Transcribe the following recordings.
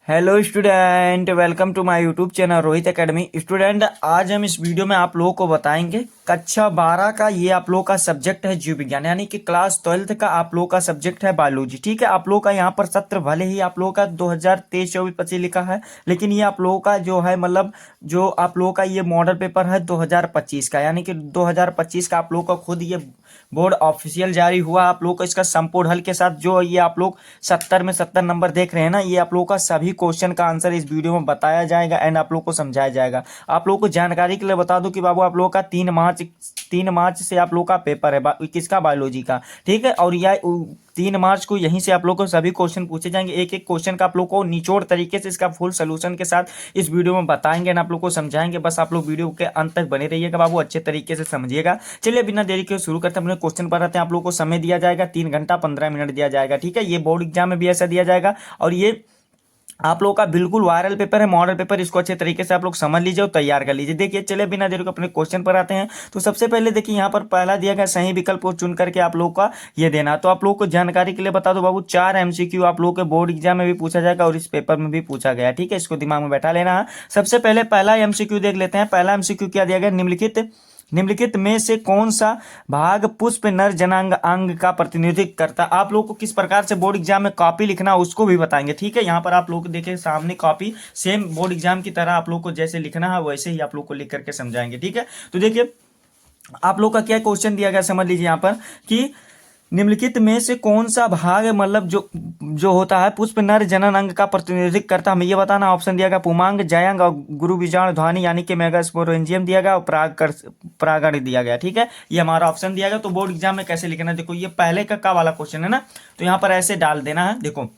Hello student, welcome to my YouTube channel Rohit academy. Student, आज हम इस वीडियो में आप लोगों को बताएंगे कक्षा 12 का ये आप लोगों का सब्जेक्ट है जीव विज्ञान, यानी कि क्लास 12 का आप लोगों का सब्जेक्ट है बायोलॉजी। ठीक है, आप लोगों का यहाँ पर सत्र भले ही आप लोगों का 2023-24-25 लिखा है, लेकिन ये आप लोगों का जो है मतलब जो आप लोगों का ये मॉडल पेपर है 2025 का, यानी कि 2025 का आप लोगों का खुद ये बोर्ड ऑफिशियल जारी हुआ। आप लोग को इसका संपूर्ण हल के साथ जो ये आप लोग 70 में 70 नंबर देख रहे हैं ना, ये आप लोगों का सभी क्वेश्चन का आंसर इस वीडियो में बताया जाएगा एंड आप लोग को समझाया जाएगा। आप लोग को जानकारी के लिए बता दूं कि बाबू आप लोगों का 3 मार्च से आप लोग का पेपर है किसका, बायोलॉजी का। ठीक है, और यह 3 मार्च को यहीं से आप लोग को सभी क्वेश्चन पूछे जाएंगे। एक एक क्वेश्चन का आप लोग को निचोड़ तरीके से इसका फुल सोल्यूशन के साथ इस वीडियो में बताएंगे ना, आप लोग को समझाएंगे। बस आप लोग वीडियो के अंत तक बने रहिएगा बाबू, अच्छे तरीके से समझिएगा। चलिए बिना देरी के शुरू करते हैं, अपने क्वेश्चन पर आते हैं। आप लोग को समय दिया जाएगा 3 घंटा 15 मिनट दिया जाएगा। ठीक है, ये बोर्ड एग्जाम में भी ऐसा दिया जाएगा और ये आप लोगों का बिल्कुल वायरल पेपर है, मॉडल पेपर। इसको अच्छे तरीके से आप लोग समझ लीजिए और तैयार कर लीजिए। देखिए, चले बिना देरी को अपने क्वेश्चन पर आते हैं। तो सबसे पहले देखिए, यहाँ पर पहला दिया गया सही विकल्प को चुन करके आप लोगों का ये देना। तो आप लोगों को जानकारी के लिए बता दो बाबू, 4 एमसीक्यू आप लोगों के बोर्ड एग्जाम में भी पूछा जाएगा और इस पेपर में भी पूछा गया। ठीक है, इसको दिमाग में बैठा लेना है। सबसे पहले पहला एमसीक्यू देख लेते हैं। पहला एमसीक्यू क्या दिया गया, निम्नलिखित में से कौन सा भाग पुष्प नर जनांग अंग का प्रतिनिधित्व करता है। आप लोग को किस प्रकार से बोर्ड एग्जाम में कॉपी लिखना उसको भी बताएंगे। ठीक है, यहाँ पर आप लोग देखिए सामने कॉपी सेम बोर्ड एग्जाम की तरह आप लोग को जैसे लिखना है वैसे ही आप लोग को लिख करके समझाएंगे। ठीक है, तो देखिए आप लोग का क्या क्वेश्चन दिया गया, समझ लीजिए यहाँ पर कि निम्नलिखित में से कौन सा भाग मतलब जो जो होता है पुष्प नर जनन अंग का प्रतिनिधित्व करता है, हमें ये बताना। ऑप्शन दिया गया पुमांग, जयांग और गुरु बीजाणु ध्वनि यानी कि मेगास्पोरेंजियम दिया गया और परागण दिया गया। ठीक है, ये हमारा ऑप्शन दिया गया। तो बोर्ड एग्जाम में कैसे लिखना है, देखो ये पहले का वाला क्वेश्चन है ना, तो यहाँ पर ऐसे डाल देना है। देखो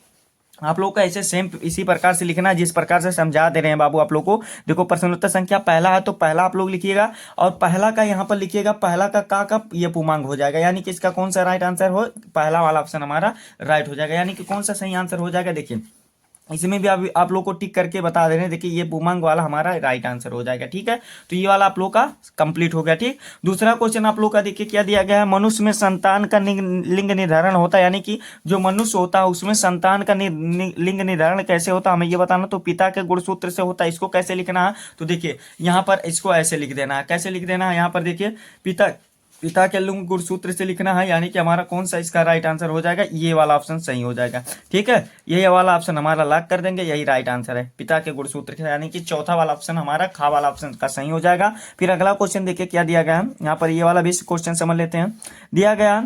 आप लोग का ऐसे सेम इसी प्रकार से लिखना है जिस प्रकार से समझा दे रहे हैं बाबू आप लोग को। देखो प्रश्नोत्तर संख्या पहला है तो पहला आप लोग लिखिएगा और पहला का यहाँ पर लिखिएगा। पहला का ये पुमांग हो जाएगा, यानी कि इसका कौन सा राइट आंसर हो, पहला वाला ऑप्शन हमारा राइट हो जाएगा। यानी कि कौन सा सही आंसर हो जाएगा, देखिए इसमें भी आप लोग को टिक करके बता दे रहे हैं। देखिए ये पुमांग वाला हमारा राइट आंसर हो जाएगा। ठीक है, तो ये वाला आप लोग का कंप्लीट हो गया। ठीक, दूसरा क्वेश्चन आप लोग का देखिए क्या दिया गया है। मनुष्य में संतान का लिंग निर्धारण होता है, यानी कि जो मनुष्य होता है उसमें संतान का लिंग निर्धारण कैसे होता है, हमें ये बताना। तो पिता के गुणसूत्र से होता है, इसको कैसे लिखना है, तो देखिए यहाँ पर इसको ऐसे लिख देना है। कैसे लिख देना है, यहाँ पर देखिए पिता के लिंग गुणसूत्र से लिखना है, यानी कि हमारा कौन सा इसका राइट आंसर हो जाएगा, ये वाला ऑप्शन सही हो जाएगा। ठीक है, यही वाला ऑप्शन हमारा लॉक कर देंगे, यही राइट आंसर है पिता के गुणसूत्र से, यानी कि चौथा वाला ऑप्शन हमारा खा वाला ऑप्शन का सही हो जाएगा। फिर अगला क्वेश्चन देखिए क्या दिया गया है यहाँ पर, ये वाला भी क्वेश्चन समझ लेते हैं। दिया गया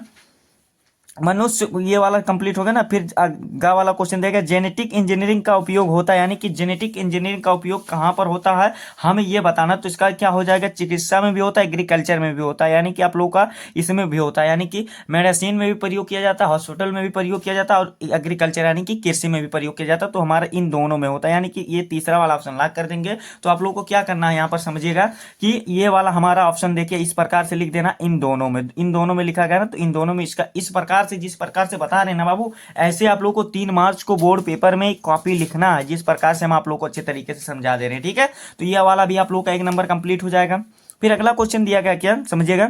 मनुष्य, ये वाला कंप्लीट हो गया ना। फिर गा वाला क्वेश्चन देगा, जेनेटिक इंजीनियरिंग का उपयोग होता है, यानी कि जेनेटिक इंजीनियरिंग का उपयोग कहाँ पर होता है हमें ये बताना। तो इसका क्या हो जाएगा, चिकित्सा में भी होता है, एग्रीकल्चर में भी होता है, यानी कि आप लोगों का इसमें भी होता है, यानी कि मेडिसिन में भी प्रयोग किया जाता है, हॉस्पिटल में भी प्रयोग किया जाता है और एग्रीकल्चर यानी कि कृषि में भी प्रयोग किया जाता है। तो हमारा इन दोनों में होता है, यानी कि ये तीसरा वाला ऑप्शन लॉक कर देंगे। तो आप लोग को क्या करना है यहाँ पर समझिएगा कि ये वाला हमारा ऑप्शन देखिए इस प्रकार से लिख देना, इन दोनों में लिखा गया ना, तो इन दोनों में इसका इस प्रकार से जिस प्रकार से बता रहे हैं ना बाबू, ऐसे आप लोग को 3 मार्च को बोर्ड पेपर में कॉपी लिखना है, जिस प्रकार से हम आप लोग को अच्छे तरीके से समझा दे रहे हैं। ठीक है, तो ये वाला भी आप लोग का 1 नंबर कंप्लीट हो जाएगा। फिर अगला क्वेश्चन दिया गया क्या समझिएगा,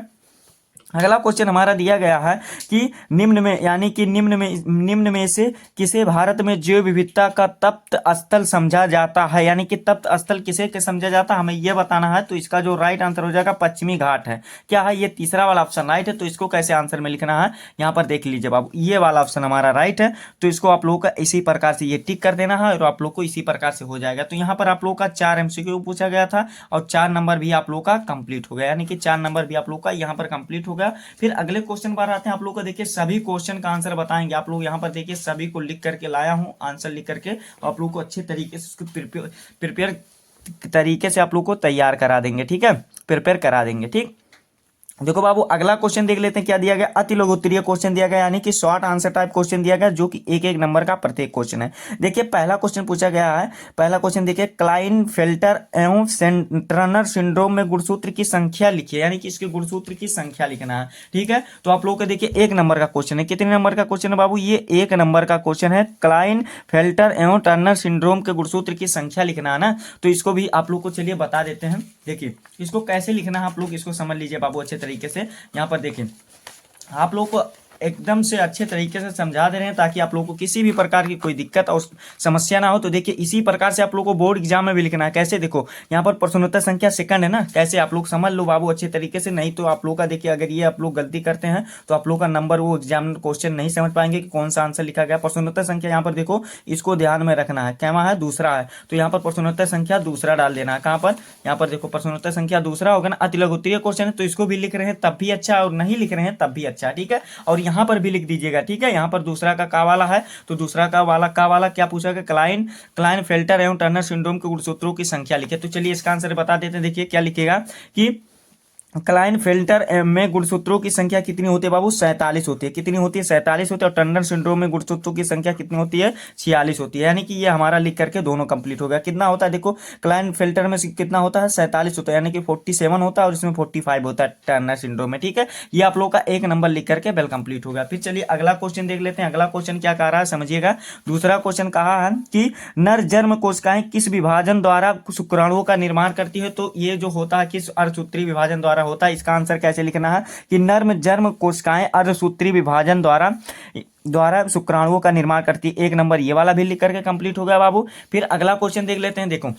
अगला क्वेश्चन हमारा दिया गया है कि निम्न में, यानी कि निम्न में से किसे भारत में जैव विविधता का तप्त स्थल समझा जाता है, यानी कि तप्त स्थल किसे के समझा जाता है हमें यह बताना है। तो इसका जो राइट आंसर हो जाएगा पश्चिमी घाट है। क्या है, ये तीसरा वाला ऑप्शन राइट है। तो इसको कैसे आंसर में लिखना है, यहाँ पर देख लीजिए बाबू, ये वाला ऑप्शन हमारा राइट है। तो इसको आप लोगों का इसी प्रकार से ये टिक कर देना है और आप लोग को इसी प्रकार से हो जाएगा। तो यहाँ पर आप लोग का 4 एमसीक्यू पूछा गया था और 4 नंबर भी आप लोग का कंप्लीट हो गया, यानी कि 4 नंबर भी आप लोग का यहाँ पर कंप्लीट हो गया। फिर अगले क्वेश्चन पर आते हैं। आप लोग को देखिए सभी क्वेश्चन का आंसर बताएंगे। आप लोग यहाँ पर देखिए सभी को लिख करके लाया हूँ, आंसर लिख करके आप लोग को अच्छे तरीके से उसको प्रिपेयर तरीके से आप लोग को तैयार करा देंगे। ठीक है, प्रिपेयर करा देंगे। ठीक, देखो बाबू अगला क्वेश्चन देख लेते हैं क्या दिया गया। अति लघु उत्तरीय क्वेश्चन दिया गया, यानी कि शॉर्ट आंसर टाइप क्वेश्चन दिया गया, जो कि 1-1 नंबर का प्रत्येक क्वेश्चन है। देखिए पहला क्वेश्चन पूछा गया है, पहला क्वेश्चन देखिए, क्लाइनफेल्टर एवं सेंट्रनर सिंड्रोम में गुणसूत्र की संख्या लिखिए, यानी कि इसके गुणसूत्र की संख्या लिखना है। ठीक है, तो आप लोग को देखिए 1 नंबर का क्वेश्चन है। कितने नंबर का क्वेश्चन है बाबू, ये 1 नंबर का क्वेश्चन है। क्लाइनफेल्टर एवं टर्नर सिंड्रोम के गुणसूत्र की संख्या लिखना है ना, तो इसको भी आप लोग को चलिए बता देते हैं। देखिए इसको कैसे लिखना है, आप लोग इसको समझ लीजिए बाबू अच्छे तरीके से। यहाँ पर देखें आप लोग को एकदम से अच्छे तरीके से समझा दे रहे हैं ताकि आप लोगों को किसी भी प्रकार की कोई दिक्कत और समस्या ना हो। तो देखिए इसी प्रकार से आप लोगों को बोर्ड एग्जाम में भी लिखना है। कैसे, देखो यहाँ पर प्रश्नोत्तर संख्या सेकंड है ना, कैसे आप लोग समझ लो बाबू अच्छे तरीके से, नहीं तो आप लोग का देखिए अगर ये आप लोग गलती करते हैं तो आप लोग का नंबर वो एग्जाम क्वेश्चन नहीं समझ पाएंगे कि कौन सा आंसर लिखा गया। प्रश्नोत्तर संख्या यहाँ पर देखो इसको ध्यान में रखना है, क्या है दूसरा है, तो यहाँ पर प्रश्नोत्तर संख्या दूसरा डाल देना है। कहाँ पर, यहाँ पर देखो प्रश्नोत्तर संख्या दूसरा होगा ना, अति लघु उत्तरीय क्वेश्चन है तो इसको भी लिख रहे हैं तब भी अच्छा और नहीं लिख रहे हैं तब भी अच्छा, ठीक है। और यहाँ पर भी लिख दीजिएगा, ठीक है। यहाँ पर दूसरा का वाला है तो दूसरा का वाला क्या पूछा गया, क्लाइन फेल्टर एवं टर्नर सिंड्रोम के गुणसूत्रों की संख्या लिखे। तो चलिए इसका आंसर बता देते हैं। देखिए क्या लिखेगा कि क्लाइन फेल्टर में गुणसूत्रों की संख्या कितनी होती है बाबू, 47 होती है। कितनी होती है, 47 होती है। और टर्नर सिंड्रोम में गुणसूत्रों की संख्या कितनी होती है, 46 होती है। यानी कि ये हमारा लिख करके दोनों कंप्लीट हो गया। कितना होता है देखो, क्लाइन फेल्टर में कितना होता है, 47 होता है, यानी कि 47 होता है और इसमें 45 होता है टर्नर सिंड्रोम में, ठीक है। ये आप लोग का एक नंबर लिख करके वेल कंप्लीट हो गया। फिर चलिए अगला क्वेश्चन देख लेते हैं। अगला क्वेश्चन क्या कह रहा है समझिएगा। दूसरा क्वेश्चन कहा है कि नर जर्म कोशिकाएं किस विभाजन द्वारा शुक्राणुओं का निर्माण करती है। तो ये जो होता है किस अर्धसूत्री विभाजन द्वारा होता है। इसका आंसर कैसे लिखना है कि नर्म जर्म कोशिकाएं अर्धसूत्री विभाजन द्वारा शुक्राणुओं का निर्माण करती है। एक नंबर ये वाला भी लिख करके कंप्लीट हो गया बाबू। फिर अगला क्वेश्चन देख लेते हैं। देखो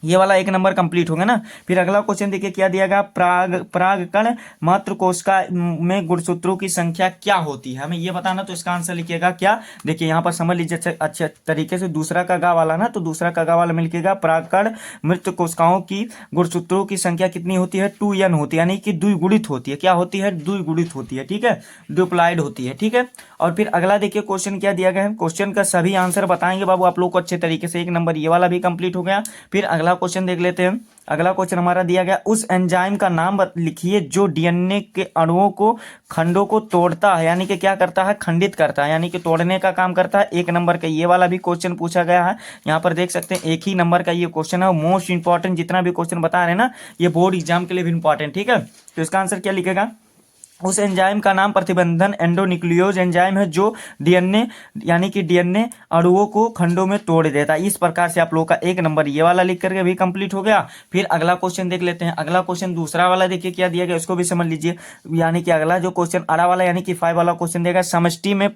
ये वाला एक नंबर कंप्लीट हो गया ना। फिर अगला क्वेश्चन देखिए क्या दिया गया, परागकण मात्र कोशिका में गुणसूत्रों की संख्या क्या होती है, हमें ये बताना। तो इसका आंसर लिखिएगा क्या, देखिए यहाँ पर समझ लीजिए अच्छे तरीके से। दूसरा का गा वाला ना, तो दूसरा का गा वाला में लिखिएगा परागकण मृत कोशिकाओं की गुणसूत्रों की संख्या कितनी होती है, 2n होती है, यानी कि द्विगुणित होती है। क्या होती है, द्विगुणित होती है, ठीक है, डुप्लाइड होती है, ठीक है। और फिर अगला देखिए क्वेश्चन क्या दिया गया है। क्वेश्चन का सभी आंसर बताएंगे बाबू आप लोग को अच्छे तरीके से। एक नंबर ये वाला भी कंप्लीट हो गया। फिर अगला क्वेश्चन देख लेते हैं। अगला क्वेश्चन हमारा दिया गया, उस एंजाइम का नाम लिखिए जो डीएनए के अणुओं को खंडों को तोड़ता है, यानी कि क्या करता है, खंडित करता है, यानी कि तोड़ने का काम करता है। एक नंबर का ये वाला भी क्वेश्चन पूछा गया है। यहाँ पर देख सकते हैं एक ही नंबर का ये क्वेश्चन है। मोस्ट इंपॉर्टेंट जितना भी क्वेश्चन बता रहे हैं ना, ये बोर्ड एग्जाम के लिए भी इंपॉर्टेंट, ठीक है। तो इसका आंसर क्या लिखेगा, उस एंजाइम का नाम प्रतिबंधन एंडोन्यूक्लियोज एंजाइम है जो डीएनए यानी कि डीएनए अणुओं को खंडों में तोड़ देता है। इस प्रकार से आप लोगों का एक नंबर ये वाला लिख करके भी कंप्लीट हो गया। फिर अगला क्वेश्चन देख लेते हैं। अगला क्वेश्चन दूसरा वाला देखिए क्या दिया गया, उसको भी समझ लीजिए। यानी कि अगला जो क्वेश्चन अड़ा वाला यानी कि 5 वाला क्वेश्चन देगा, समष्टि में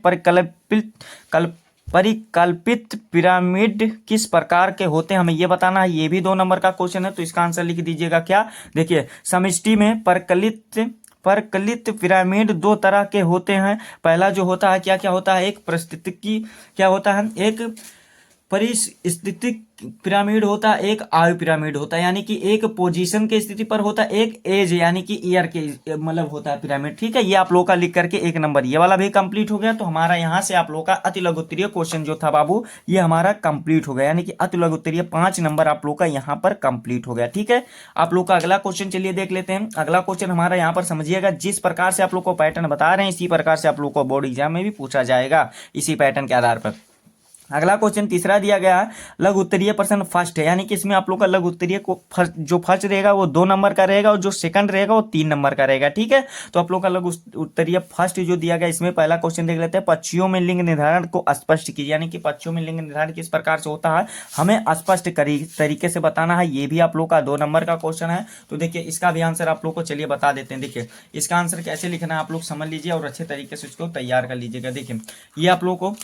परिकल्पित पिरामिड किस प्रकार के होते हैं, हमें ये बताना है। ये भी 2 नंबर का क्वेश्चन है। तो इसका आंसर लिख दीजिएगा क्या, देखिए समष्टि में परकलित पिरामिड 2 तरह के होते हैं। पहला जो होता है क्या क्या होता है, एक परिस्थितिकी क्या होता है, एक परिस्थितिक पिरामिड होता है, एक आयु पिरामिड होता है, यानी कि एक पोजीशन के स्थिति पर होता है, एक एज यानी कि ईयर के मतलब होता है पिरामिड, ठीक है। ये आप लोगों का लिख करके एक नंबर ये वाला भी कंप्लीट हो गया। तो हमारा यहाँ से आप लोगों का अति लघु उत्तरीय क्वेश्चन जो था बाबू ये हमारा कंप्लीट हो गया, यानी कि अति लघु उत्तरीय 5 नंबर आप लोग का यहाँ पर कंप्लीट हो गया, ठीक है। आप लोग का अगला क्वेश्चन चलिए देख लेते हैं। अगला क्वेश्चन हमारा यहाँ पर समझिएगा, जिस प्रकार से आप लोग को पैटर्न बता रहे हैं इसी प्रकार से आप लोग को बोर्ड एग्जाम में भी पूछा जाएगा इसी पैटर्न के आधार पर। अगला क्वेश्चन तीसरा दिया गया है, लघु उत्तरीय प्रश्न फर्स्ट है, यानी कि इसमें आप लोग का लघु उत्तरीय को जो फर्स्ट रहेगा वो 2 नंबर का रहेगा और जो सेकंड रहेगा वो 3 नंबर का रहेगा, ठीक है। तो आप लोग का लघु उत्तरीय फर्स्ट जो दिया गया, इसमें पहला क्वेश्चन देख लेते हैं। पक्षियों में लिंग निर्धारण को स्पष्ट कीजिए, यानी कि पक्षियों में लिंग निर्धारण किस प्रकार से होता है हमें स्पष्ट तरीके से बताना है। ये भी आप लोग का 2 नंबर का क्वेश्चन है। तो देखिए इसका भी आंसर आप लोग को चलिए बता देते हैं। देखिए इसका आंसर कैसे लिखना है आप लोग समझ लीजिए और अच्छे तरीके से इसको तैयार कर लीजिएगा। देखिए ये आप लोग को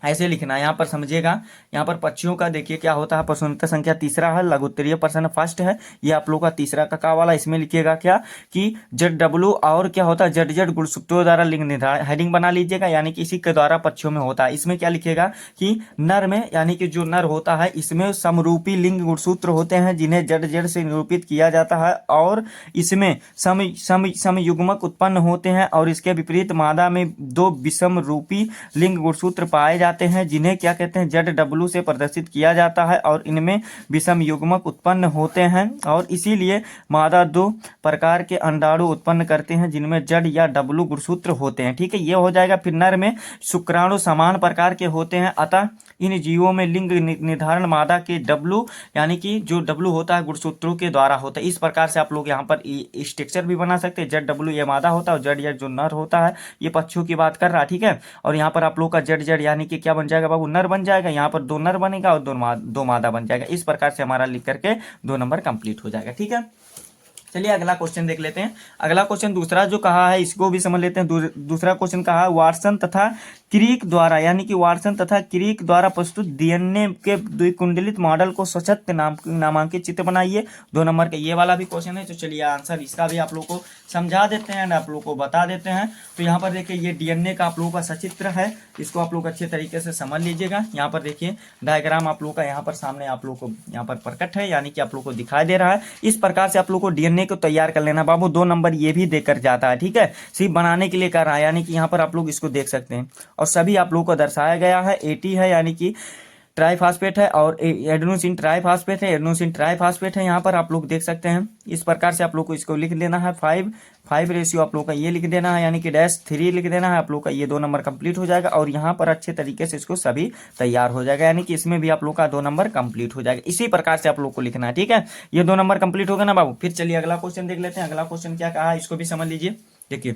ऐसे लिखना है, यहाँ पर समझिएगा। यहाँ पर पक्षियों का देखिए क्या होता है, प्रश्नोत्तर संख्या तीसरा है, लघु उत्तरीय प्रश्न फर्स्ट है। ये आप लोग का तीसरा का वाला, इसमें लिखिएगा क्या कि ZW और क्या होता है ZZ गुणसूत्रों द्वारा लिंग निर्धारण, हेडिंग बना लीजिएगा, यानी कि इसी के द्वारा पक्षियों में होता है। इसमें क्या लिखिएगा कि नर में यानी कि जो नर होता है इसमें समरूपी लिंग गुणसूत्र होते हैं जिन्हें ZZ से निरूपित किया जाता है और इसमें समयुग्मक उत्पन्न होते हैं और इसके विपरीत मादा में 2 विषम रूपी लिंग गुणसूत्र पाए जाते हैं जिन्हें क्या कहते हैं ZW से प्रदर्शित किया जाता है और इनमें विषम युग्मक उत्पन्न होते हैं और इसीलिए मादा 2 प्रकार के अंडाणु उत्पन्न करते हैं जिनमें Z या W गुणसूत्र होते हैं, ठीक है। ये हो जाएगा। फिर नर में शुक्राणु समान प्रकार के होते हैं, अतः इन जीवों में लिंग निर्धारण मादा के W यानी कि जो W होता है गुणसूत्रों के द्वारा होता है। इस प्रकार से आप लोग यहाँ पर स्ट्रक्चर भी बना सकते हैं। ZW ये मादा होता है और Z या जो नर होता है ये पक्षियों की बात कर रहा है, ठीक है। और यहाँ पर आप लोग का ZZ यानी कि क्या बन जाएगा बाबू, नर बन जाएगा। यहाँ पर 2 नर बनेगा और 2 मादा बन जाएगा। इस प्रकार से हमारा लिख करके 2 नंबर कंप्लीट हो जाएगा, ठीक है। चलिए अगला क्वेश्चन देख लेते हैं। अगला क्वेश्चन दूसरा जो कहा है इसको भी समझ लेते हैं। दूसरा क्वेश्चन कहा है वाटसन तथा क्रिक द्वारा, यानी कि वाटसन तथा क्रिक द्वारा प्रस्तुत डीएनए के द्विकुंडलित मॉडल को सशक्त नामांकित चित्र बनाइए। 2 नंबर का ये वाला भी क्वेश्चन है। तो चलिए आंसर इसका भी आप लोग को समझा देते हैं एंड आप लोग को बता देते हैं। तो यहाँ पर देखिए ये डीएनए का आप लोगों का सचित्र है, इसको आप लोग अच्छे तरीके से समझ लीजिएगा। यहाँ पर देखिए डायग्राम आप लोग का यहाँ पर सामने आप लोग को यहाँ पर प्रकट है, यानी कि आप लोग को दिखाई दे रहा है। इस प्रकार से आप लोग को डीएनए को तैयार कर लेना बाबू। 2 नंबर ये भी देकर जाता है, ठीक है, सिर्फ बनाने के लिए कर रहा है, यानी कि यहाँ पर आप लोग इसको देख सकते हैं और सभी आप लोग को दर्शाया गया है। 80 है यानी कि ट्राईफास्फेट है और एडेनोसिन ट्राईफास्फेट है, एडेनोसिन ट्राईफास्फेट है, यहाँ पर आप लोग देख सकते हैं। इस प्रकार से आप लोग को इसको लिख देना है। 5 रेशियो आप लोग का ये लिख देना है, यानी कि -3 लिख देना है। आप लोग का ये 2 नंबर कंप्लीट हो जाएगा और यहाँ पर अच्छे तरीके से इसको सभी तैयार हो जाएगा, यानी कि इसमें भी आप लोग का 2 नंबर कंप्लीट हो जाएगा। इसी प्रकार से आप लोग को लिखना है, ठीक है। ये 2 नंबर कंप्लीट होगा ना बाबू। फिर चलिए अगला क्वेश्चन देख लेते हैं। अगला क्वेश्चन क्या कहा है इसको भी समझ लीजिए। देखिए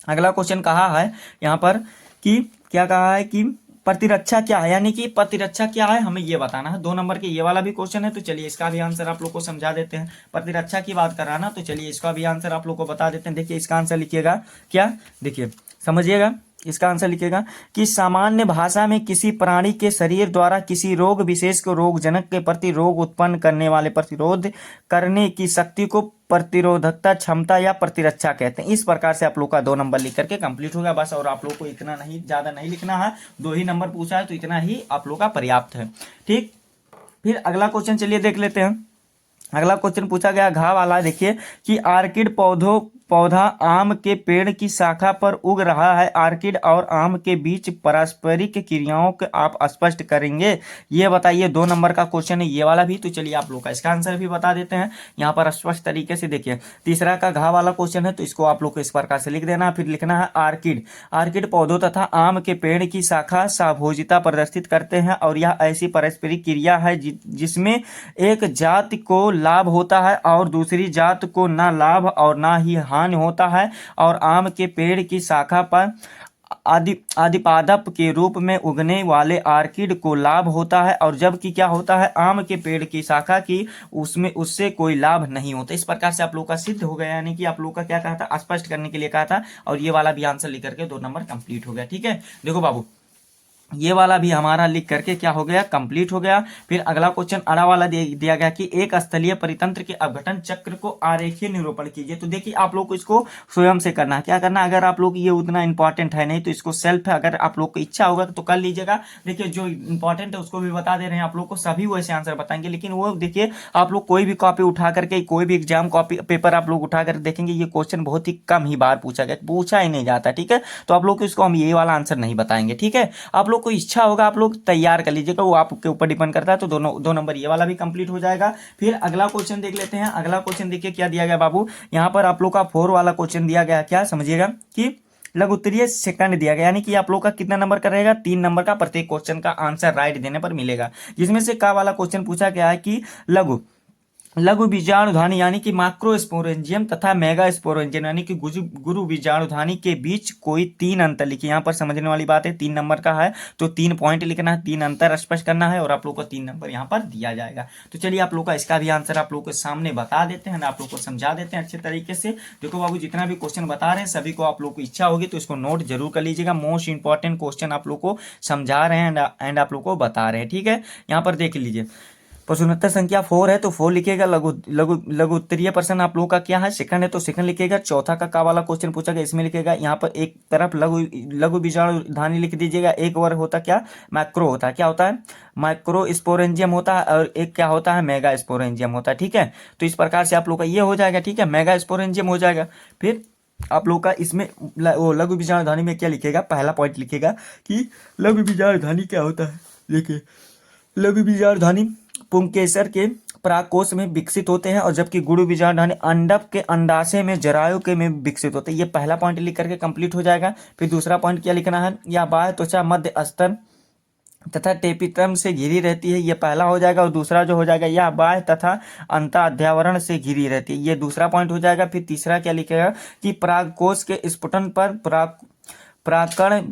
अगला क्वेश्चन कहा है यहाँ पर कि क्या कहा है कि प्रतिरक्षा क्या है, यानी कि प्रतिरक्षा क्या है हमें ये बताना है। 2 नंबर के ये वाला भी क्वेश्चन है। तो चलिए इसका भी आंसर आप लोग को समझा देते हैं। प्रतिरक्षा की बात कर रहा ना, तो चलिए इसका भी आंसर आप लोग को बता देते हैं। देखिए इसका आंसर लिखिएगा क्या, देखिए समझिएगा। इसका आंसर लिखिएगा कि सामान्य भाषा में किसी प्राणी के शरीर द्वारा किसी रोग विशेष को रोगजनक के प्रति रोग उत्पन्न करने वाले प्रतिरोध करने की शक्ति को प्रतिरोधकता क्षमता या प्रतिरक्षा कहते हैं। इस प्रकार से आप लोग का 2 नंबर लिख करके कंप्लीट होगा बस। और आप लोग को इतना नहीं, ज्यादा नहीं लिखना है। 2 ही नंबर पूछा है तो इतना ही आप लोग का पर्याप्त है, ठीक। फिर अगला क्वेश्चन चलिए देख लेते हैं। अगला क्वेश्चन पूछा गया घा वाला, देखिए कि आर्किड पौधा आम के पेड़ की शाखा पर उग रहा है। आर्किड और आम के बीच पारस्परिक क्रियाओं को आप स्पष्ट करेंगे, ये बताइए। 2 नंबर का क्वेश्चन है ये वाला भी। तो चलिए आप लोग का इसका आंसर भी बता देते हैं यहाँ पर स्पष्ट तरीके से। देखिए तीसरा का घा वाला क्वेश्चन है, तो इसको आप लोग को इस प्रकार से लिख देना। फिर लिखना है आर्किड पौधों तथा आम के पेड़ की शाखा साभोजिता प्रदर्शित करते हैं और यह ऐसी पारस्परिक क्रिया है जिसमें एक जाति को लाभ होता है और दूसरी जात को ना लाभ और ना ही हानि होता है। और आम के पेड़ की शाखा पर आदिपादप के रूप में उगने वाले आर्किड को लाभ होता है और जबकि क्या होता है आम के पेड़ की शाखा की उससे कोई लाभ नहीं होता। इस प्रकार से आप लोग का सिद्ध हो गया, यानी कि आप लोग का क्या कहा था, स्पष्ट करने के लिए कहा था। और ये वाला भी आंसर लिख करके 2 नंबर कंप्लीट हो गया, ठीक है। देखो बाबू ये वाला भी हमारा लिख करके क्या हो गया, कंप्लीट हो गया। फिर अगला क्वेश्चन अड़ा वाला दिया गया कि एक स्थलीय परितंत्र के अपघटन चक्र को आरेखीय निरूपण कीजिए। तो देखिए आप लोग को इसको स्वयं से करना है। क्या करना, अगर आप लोग ये उतना इंपॉर्टेंट है नहीं तो इसको सेल्फ है, अगर आप लोग को इच्छा होगा तो कर लीजिएगा। देखिए जो इंपॉर्टेंट है उसको भी बता दे रहे हैं आप लोग को, सभी वैसे आंसर बताएंगे। लेकिन वो देखिए आप लोग कोई भी कॉपी उठा करके, कोई भी एग्जाम कॉपी पेपर आप लोग उठा कर देखेंगे, ये क्वेश्चन बहुत ही कम ही बार पूछा ही नहीं जाता, ठीक है। तो आप लोग को इसको हम ये वाला आंसर नहीं बताएंगे, ठीक है। आप लोग को इच्छा होगा आप लोग तैयार कर लीजिएगा, वो आपके ऊपर डिपेंड करता है। तो 2 नंबर ये वाला भी कंप्लीट हो जाएगा। फिर अगला क्वेश्चन देख लेते हैं। अगला क्वेश्चन देखिए क्या दिया गया बाबू, यहाँ पर आप लोग का 4 वाला क्वेश्चन दिया गया। क्या समझिएगा कि लघु उत्तरीय सेकंड दिया गया, यानी कि आप लोग का कितना नंबर का रहेगा, 3 नंबर का प्रत्येक क्वेश्चन का आंसर राइट देने पर मिलेगा। जिसमें से का वाला क्वेश्चन पूछा गया है कि लघु बीजाणुधानी यानी कि माइक्रोस्पोरेंजियम तथा मेगा स्पोरेंजियम यानी कि गुरु बीजाणुधानी के बीच कोई 3 अंतर लिखिए। यहाँ पर समझने वाली बात है, 3 नंबर का है तो 3 पॉइंट लिखना है, 3 अंतर स्पष्ट करना है और आप लोग को 3 नंबर यहाँ पर दिया जाएगा। तो चलिए आप लोग का इसका भी आंसर आप लोग के सामने बता देते हैं, आप लोग को समझा देते हैं अच्छे तरीके से। देखो बाबू जितना भी क्वेश्चन बता रहे हैं सभी को आप लोग को इच्छा होगी तो इसको नोट जरूर कर लीजिएगा। मोस्ट इंपॉर्टेंट क्वेश्चन आप लोग को समझा रहे हैं एंड आप लोग को बता रहे हैं, ठीक है। यहाँ पर देख लीजिए प्रश्नोत्तर संख्या 4 है तो 4 लिखिएगा। लघु उत्तरीय प्रश्न आप लोगों का क्या है, सेकंड है तो सेकंड लिखिएगा। चौथा का वाला क्वेश्चन पूछा गया, इसमें लिखिएगा यहाँ पर एक तरफ लघु बीजाणुधानी लिख दीजिएगा, एक वर्ग होता क्या, मैक्रो होता है, क्या होता है, माइक्रो स्पोरेंजियम होता है और एक क्या होता है, मेगा स्पोरेंजियम होता है, ठीक है। तो इस प्रकार से आप लोग का ये हो जाएगा, ठीक है, मेगा स्पोरेंजियम हो जाएगा। फिर आप लोग का इसमें वो लघु बीजाणुधानी में क्या लिखेगा, पहला पॉइंट लिखेगा कि लघु बीजाणुधानी क्या होता है। देखिए लघु बीजाणुधानी पुंकेसर के परागकोश में विकसित होते हैं और जबकि गुरु बीजाणुधानी अंडक के अंडाशय में जरायु के में विकसित होते हैं। ये पहला पॉइंट लिख करके कंप्लीट हो जाएगा। फिर दूसरा पॉइंट क्या लिखना है, या बाह्य त्वचा मध्य अस्तर तथा टेपित्रम से घिरी रहती है, ये पहला हो जाएगा। और दूसरा जो हो जाएगा, यह बाह्य तथा अंतःध्यावरण से घिरी रहती है, ये दूसरा पॉइंट हो जाएगा। फिर तीसरा क्या लिखेगा कि परागकोश के स्फुटन पर परागकण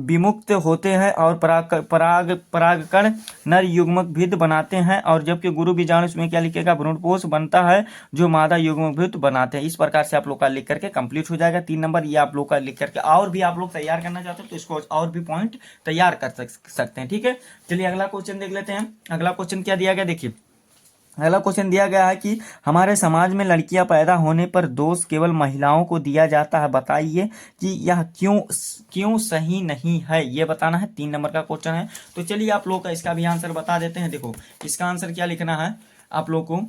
विमुक्त होते हैं और परागकण नर युग्मक भिद बनाते हैं, और जबकि गुरु बीजाणु इसमें क्या लिखेगा, भ्रूणपोष बनता है जो मादा युग्मक भिद बनाते हैं। इस प्रकार से आप लोग का लिख करके कंप्लीट हो जाएगा 3 नंबर। ये आप लोग का लिख करके और भी आप लोग तैयार करना चाहते हो तो इसको और भी पॉइंट तैयार कर सकते हैं। ठीक है, चलिए अगला क्वेश्चन देख लेते हैं। अगला क्वेश्चन क्या दिया गया, देखिए अगला क्वेश्चन दिया गया है कि हमारे समाज में लड़कियां पैदा होने पर दोष केवल महिलाओं को दिया जाता है, बताइए कि यह क्यों सही नहीं है, ये बताना है। 3 नंबर का क्वेश्चन है। तो चलिए आप लोग का इसका भी आंसर बता देते हैं। देखो इसका आंसर क्या लिखना है आप लोग को,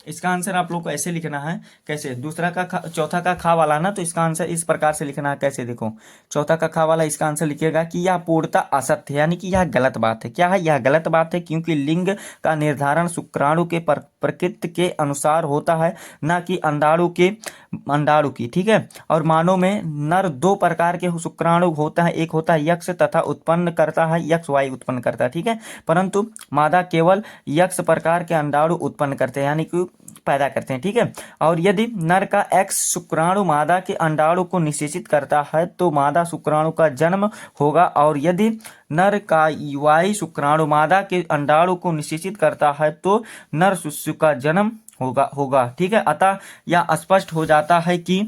इसका आंसर आप लोग को ऐसे लिखना है, कैसे, दूसरा का चौथा का खा वाला ना, तो इसका आंसर इस प्रकार से लिखना है। कैसे, देखो चौथा का खा वाला इसका आंसर लिखिएगा कि यह पूर्णतः असत्य है, यानी कि यह गलत बात है। क्या है, यह गलत बात है, क्योंकि लिंग का निर्धारण शुक्राणु के प्रकृति के अनुसार होता है, ना कि अंडाणु की। ठीक है, और मानव में नर 2 प्रकार के शुक्राणु होता है, एक होता है यक्ष तथा उत्पन्न करता है यक्ष वायु उत्पन्न करता है। ठीक है, परंतु मादा केवल यक्ष प्रकार के अंडाणु उत्पन्न करते हैं, यानी कि पैदा करते हैं। ठीक है, और यदि नर का एक्स शुक्राणु मादा के अंडाणु को निषेचित करता है तो मादा शुक्राणु का जन्म होगा, और यदि नर का वाई शुक्राणु मादा के अंडाणु को निषेचित करता है तो नर शिशु का जन्म होगा। ठीक है, अतः यह स्पष्ट हो जाता है कि